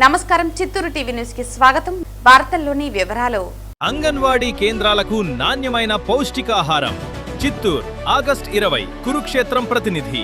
నమస్కారం, Chittoor TV news కి స్వాగతం. వార్తల్లోని వివరాలు. అంగన్వాడీ కేంద్రాలకు నాణ్యమైన పౌష్టికాహారం. చిత్తూరు ఆగస్ట్ 20 కురుక్షేత్రం ప్రతినిధి.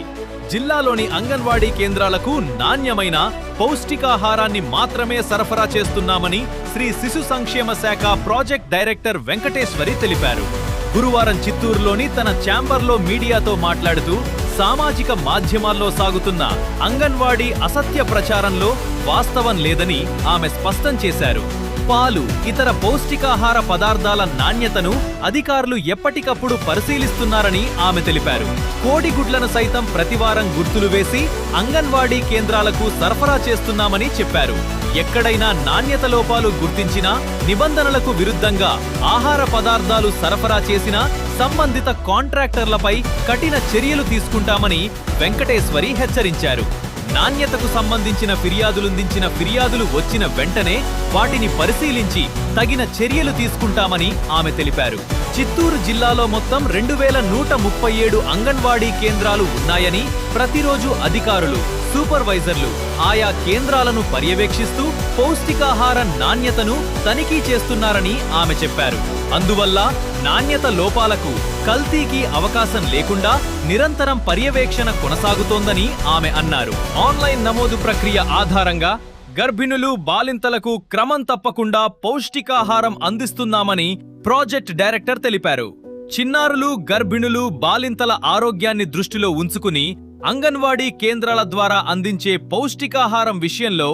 జిల్లాలోని అంగన్వాడీ కేంద్రాలకు నాణ్యమైన పౌష్టికాహారాన్ని మాత్రమే సరఫరా చేస్తున్నామని శ్రీ శిశు సంక్షేమ శాఖ ప్రాజెక్ట్ డైరెక్టర్ వెంకటేశ్వరి తెలిపారు. గురువారం చిత్తూరులోని తన ఛాంబర్లో మీడియాతో మాట్లాడుతూ సామాజిక మాధ్యమాల్లో సాగుతున్న అంగన్వాడీ అసత్య ప్రచారంలో వాస్తవం లేదని ఆమె స్పష్టం చేశారు. పాలు, ఇతర పౌష్టికాహార పదార్థాల నాణ్యతను అధికారులు ఎప్పటికప్పుడు పరిశీలిస్తున్నారని ఆమె తెలిపారు. కోడిగుడ్లను సైతం ప్రతివారం గుర్తులు వేసి అంగన్వాడీ కేంద్రాలకు సరఫరా చేస్తున్నామని చెప్పారు. ఎక్కడైనా నాణ్యత లోపాలు గుర్తించినా, నిబంధనలకు విరుద్ధంగా ఆహార పదార్థాలు సరఫరా చేసినా సంబంధిత కాంట్రాక్టర్లపై కఠిన చర్యలు తీసుకుంటామని వెంకటేశ్వరి హెచ్చరించారు. నాణ్యతకు సంబంధించిన ఫిర్యాదులు వచ్చిన వెంటనే వాటిని పరిశీలించి తగిన చర్యలు తీసుకుంటామని ఆమె తెలిపారు. చిత్తూరు జిల్లాలో మొత్తం 2137 అంగన్వాడీ కేంద్రాలు ఉన్నాయని, ప్రతిరోజు అధికారులు, సూపర్వైజర్లు ఆయా కేంద్రాలను పర్యవేక్షిస్తూ పౌష్టికాహార నాణ్యతను తనిఖీ చేస్తున్నారని ఆమె చెప్పారు. అందువల్ల నాణ్యత లోపాలకు, కల్తీకి అవకాశం లేకుండా నిరంతరం పర్యవేక్షణ కొనసాగుతోందని ఆమె అన్నారు. ఆన్లైన్ నమోదు ప్రక్రియ ఆధారంగా గర్భిణులు, బాలింతలకు క్రమం తప్పకుండా పౌష్టికాహారం అందిస్తున్నామని ప్రాజెక్ట్ డైరెక్టర్ తెలిపారు. చిన్నారులు, గర్భిణులు, బాలింతల ఆరోగ్యాన్ని దృష్టిలో ఉంచుకుని అంగన్వాడీ కేంద్రాల ద్వారా అందించే పౌష్టికాహారం విషయంలో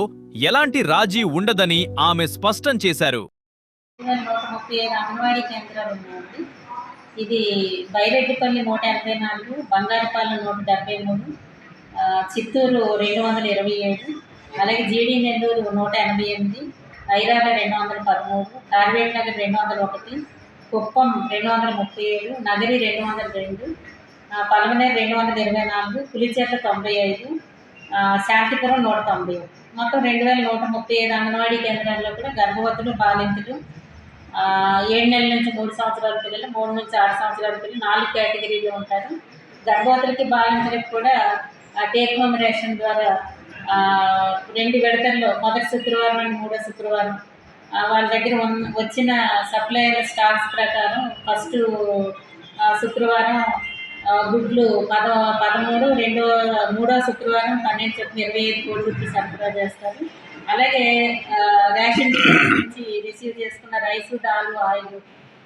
ఎలాంటి రాజీ ఉండదని ఆమె స్పష్టం చేశారు. 135 అంగన్వాడీ కేంద్రాలు ఉన్నాయండి. ఇది బైరెడ్డిపల్లి 184, బంగారుపాలెం 173, చిత్తూరు 227, అలాగే జీడి నెల్లూరు 188, ఐరాల 213, కార్వేట్ నగర్ 201, కుప్పం 237, నగరి 202, పలమనేరు 224, పులిచెర్ల 95, శాంతిపురం 190. మొత్తం 2135 అంగన్వాడీ కేంద్రాల్లో కూడా గర్భవతులు, బాలింతలు, 7 నెలల నుంచి 3 సంవత్సరాల పిల్లలు, 3 నుంచి 6 సంవత్సరాల పిల్లలు 4 కేటగిరీలు ఉంటారు. గర్భవతులకి, బాలింతలకు కూడా టేక్ హోమ్ రేషన్ ద్వారా 2 విడతల్లో, మొదటి శుక్రవారం అండ్ 3వ శుక్రవారం వాళ్ళ దగ్గర వచ్చిన సప్లైయర్ స్టాక్స్ ప్రకారం ఫస్ట్ శుక్రవారం గుడ్లు 13, 3వ శుక్రవారం 12 చొప్పున 25 కోడిగుడ్లు సరఫరా చేస్తారు. అలాగే రేషన్ నుంచి రిసీవ్ చేసుకున్న రైసు, దాలు, ఆయిల్,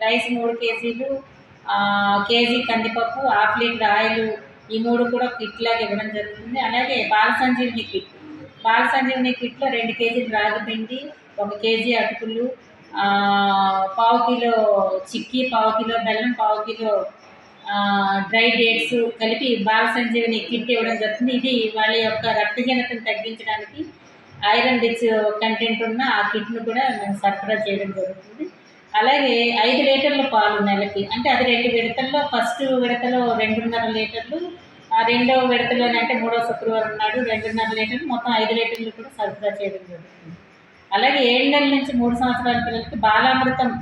రైస్ 3 కేజీలు, కేజీ కందిపప్పు, హాఫ్ లీటర్ ఆయిల్, ఈ 3 కూడా కిట్ లాగా ఇవ్వడం జరుగుతుంది. అలాగే బాల సంజీవిని కిట్లో 2 కేజీలు రాగి పిండి, 1 కేజీ అటుకులు, 1/2 కిలో చిక్కీ, 1/2 కిలో బెల్లం, 1/2 కిలో డ్రై డేట్స్ కలిపి బాల సంజీవిని కిట్ ఇవ్వడం జరుగుతుంది. ఇది వాళ్ళ యొక్క రక్తహీనతను తగ్గించడానికి ఐరన్ రిచ్ కంటెంట్ ఉన్న ఆ కిట్ను కూడా మేము సరఫరా చేయడం జరుగుతుంది. అలాగే 5 లీటర్ల పాలు నెలకి, అంటే అది 2 విడతల్లో, ఫస్ట్ విడతలో 2.5 లీటర్లు, రెండవ విడతలోనంటే 3వ శుక్రవారం నాడు 2.5 లీటర్లు, మొత్తం 5 లీటర్లు కూడా సరఫరా చేయడం జరుగుతుంది. అలాగే 7 నెలల నుంచి 3 సంవత్సరాల పిల్లలకి బాలామృతం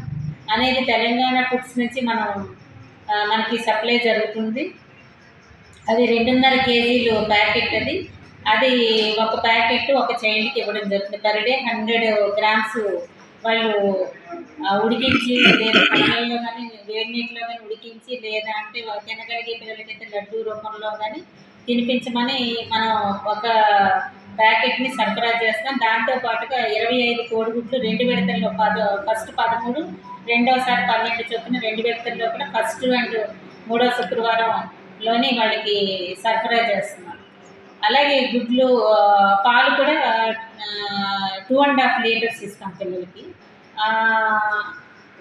అనేది తెలంగాణ ఫుడ్స్ నుంచి మనకి సప్లై జరుగుతుంది. అది 2.5 కేజీలు ప్యాకెట్. అది ఒక ప్యాకెట్ ఒక చైల్డ్కి ఇవ్వడం జరుగుతుంది. పర్ డే 100 గ్రామ్స్ వాళ్ళు ఉడికించి, లేదా పాలల్లో కానీ వేడి నీటిలో కానీ ఉడికించి, లేదా అంటే తినగలిగే పిల్లలకైతే లడ్డూ రూపంలో కానీ తినిపించమని మనం ఒక ప్యాకెట్ని సరఫరా చేస్తాం. దాంతోపాటుగా 25 కోడిగుడ్లు 2 విడతల్లో, ఫస్ట్ 13, రెండవసారి 12 చొప్పున 2 విడతల్లో కూడా ఫస్ట్ అండ్ 3వ శుక్రవారంలోని వాళ్ళకి సరఫరా చేస్తున్నాం. అలాగే గుడ్లు, పాలు కూడా 2.5 లీటర్స్ ఇస్తాం పిల్లలకి.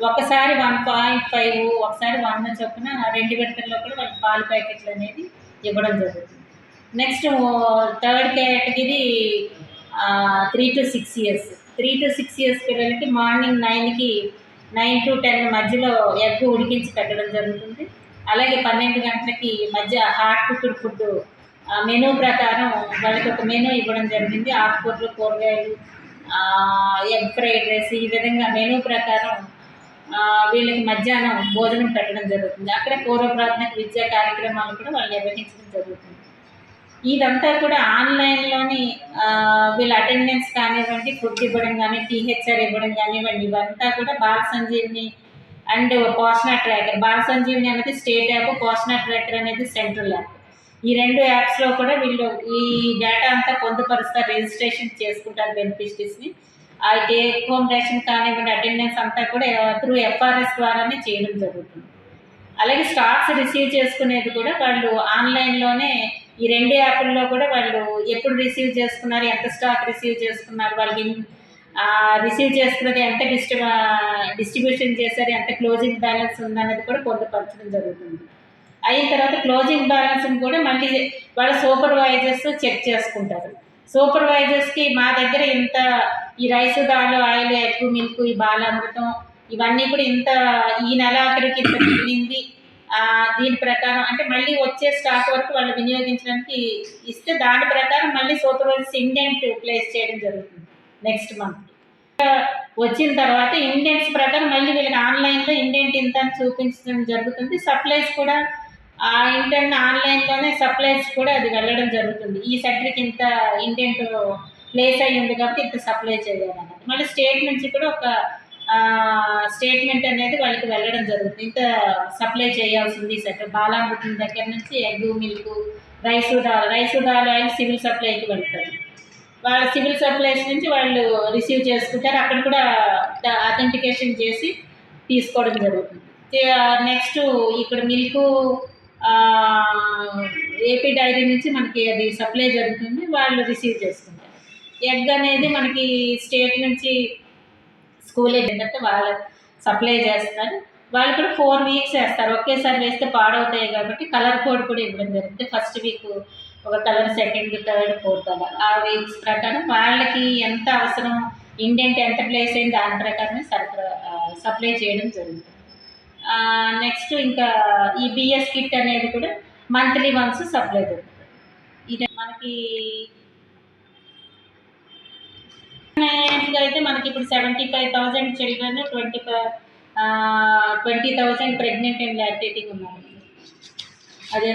ఒకసారి 1.5, ఒకసారి 1 చొప్పున 2 విడతల్లో కూడా వాళ్ళకి పాలు ప్యాకెట్లు అనేది ఇవ్వడం జరుగుతుంది. Next third category 3 to 6 years. 3 to 6 years పిల్లలకి మార్నింగ్ 9 to 10 మధ్యలో ఎగ్ ఉడికించి పెట్టడం జరుగుతుంది. అలాగే 12 గంటలకి మధ్య హాట్ కుక్డ్ ఫుడ్ మెనూ ప్రకారం వాళ్ళకి ఒక మెనూ ఇవ్వడం జరిగింది. ఆకుకూరలు, కూరగాయలు, ఎగ్ ఫ్రైడ్ రైస్, ఈ విధంగా మెనూ ప్రకారం వీళ్ళకి మధ్యాహ్నం భోజనం పెట్టడం జరుగుతుంది. అక్కడ పూర్వ ప్రాథమిక విద్యా కార్యక్రమాలు కూడా వాళ్ళు నిర్వహించడం జరుగుతుంది. ఇదంతా కూడా ఆన్లైన్లోని వీళ్ళ అటెండెన్స్ కానివ్వండి, ఫుడ్ ఇవ్వడం కానీ, టీహెచ్ఆర్ ఇవ్వడం కానివ్వండి, ఇవంతా కూడా బాల సంజీవిని అండ్ పోషణ ట్రాకర్. బాల సంజీవిని అనేది స్టేట్ యాప్, పోషణ ట్రాకర్ అనేది సెంట్రల్ యాప్. ఈ 2 యాప్స్లో కూడా వీళ్ళు ఈ డేటా అంతా పొందుపరుస్తారు, రిజిస్ట్రేషన్ చేసుకుంటారు బెనిఫిషరీస్ని. ఆ టేక్ హోమ్ రేషన్ కానివ్వండి, అటెండెన్స్ అంతా కూడా త్రూ ఎఫ్ఆర్ఎస్ ద్వారానే చేయడం జరుగుతుంది. అలాగే స్టాక్స్ రిసీవ్ చేసుకునేది కూడా వాళ్ళు ఆన్లైన్లోనే ఈ 2 యాప్ల్లో కూడా వాళ్ళు ఎప్పుడు రిసీవ్ చేసుకున్నారు, ఎంత స్టాక్ రిసీవ్ చేసుకున్నారు, వాళ్ళకి రిసీవ్ చేసుకున్నది ఎంత డిస్ట్రిబ్యూషన్ చేశారు, ఎంత క్లోజింగ్ బ్యాలెన్స్ ఉందన్నది కూడా పొందుపరచడం జరుగుతుంది. అయిన తర్వాత క్లోజింగ్ బ్యాలెన్స్ని కూడా మళ్ళీ వాళ్ళ సూపర్వైజర్స్ చెక్ చేసుకుంటారు. సూపర్వైజర్స్కి మా దగ్గర ఇంత ఈ రైసు, దాలు, ఆయిల్, ఎగ్, మిల్క్, ఈ బాలామృతం ఇవన్నీ కూడా ఇంత ఈ నెల ఆఖరికి ఇంత మిగిలింది, దీని ప్రకారం అంటే మళ్ళీ వచ్చే స్టాక్ వరకు వాళ్ళు వినియోగించడానికి ఇస్తే దాని ప్రకారం మళ్ళీ సూపర్వైజర్స్ ఇండెంట్ ప్లేస్ చేయడం జరుగుతుంది నెక్స్ట్ మంత్. వచ్చిన తర్వాత ఇండెంట్స్ ప్రకారం మళ్ళీ వీళ్ళకి ఆన్లైన్లో ఇండెంట్ ఇంత అని చూపించడం జరుగుతుంది. సప్లైస్ కూడా ఆ ఇంటర్న్ ఆన్లైన్లోనే సప్లైస్ కూడా అది వెళ్ళడం జరుగుతుంది. ఈ సెక్టర్కి ఇంత ఇండెంట్ ప్లేస్ అయ్యి ఉంది కాబట్టి ఇంత సప్లై చేయాలన్నది. మళ్ళీ స్టేట్ నుంచి కూడా ఒక స్టేట్మెంట్ అనేది వాళ్ళకి వెళ్ళడం జరుగుతుంది, ఇంత సప్లై చేయాల్సింది ఈ సెక్టర్. బాలామృతం దగ్గర నుంచి egg, milk, rice, dal, oil civil సప్లైకి వెళ్తారు. వాళ్ళ సివిల్ సప్లైస్ నుంచి వాళ్ళు రిసీవ్ చేసుకుంటారు, అక్కడ కూడా అథెంటికేషన్ చేసి తీసుకోవడం జరుగుతుంది. నెక్స్ట్ ఇక్కడ మిల్క్ ఏపీ డైరీ నుంచి మనకి అది సప్లై జరుగుతుంది, వాళ్ళు రిసీవ్ చేసుకుంటారు. ఎగ్ అనేది మనకి స్టేట్ నుంచి స్కూల్ ఏంటంటే వాళ్ళు సప్లై చేస్తారు, వాళ్ళు కూడా 4 వీక్స్ వేస్తారు. ఒకేసారి వేస్తే పాడవుతాయి కాబట్టి కలర్ కోడ్ కూడా ఇవ్వడం జరుగుతుంది. ఫస్ట్ వీక్ ఒక కలర్, సెకండ్, థర్డ్, ఫోర్త్ అలా ఆ వీక్స్ ప్రకారం వాళ్ళకి ఎంత అవసరం, ఇండెంట్ ఎంత ప్లేస్ అయింది దాని ప్రకారమే సప్లై చేయడం జరుగుతుంది. నెక్స్ట్ ఇంకా ఈ బిఎస్ కిట్ అనేది కూడా మంత్లీ వన్స్ సప్లై జరుగుతుంది. ఇది మనకి అయితే మనకి ఇప్పుడు 75,000 చిల్డ్రన్, 20,000 ప్రెగ్నెంట్ అండ్ లాక్టేటింగ్ ఉన్నారు. అదే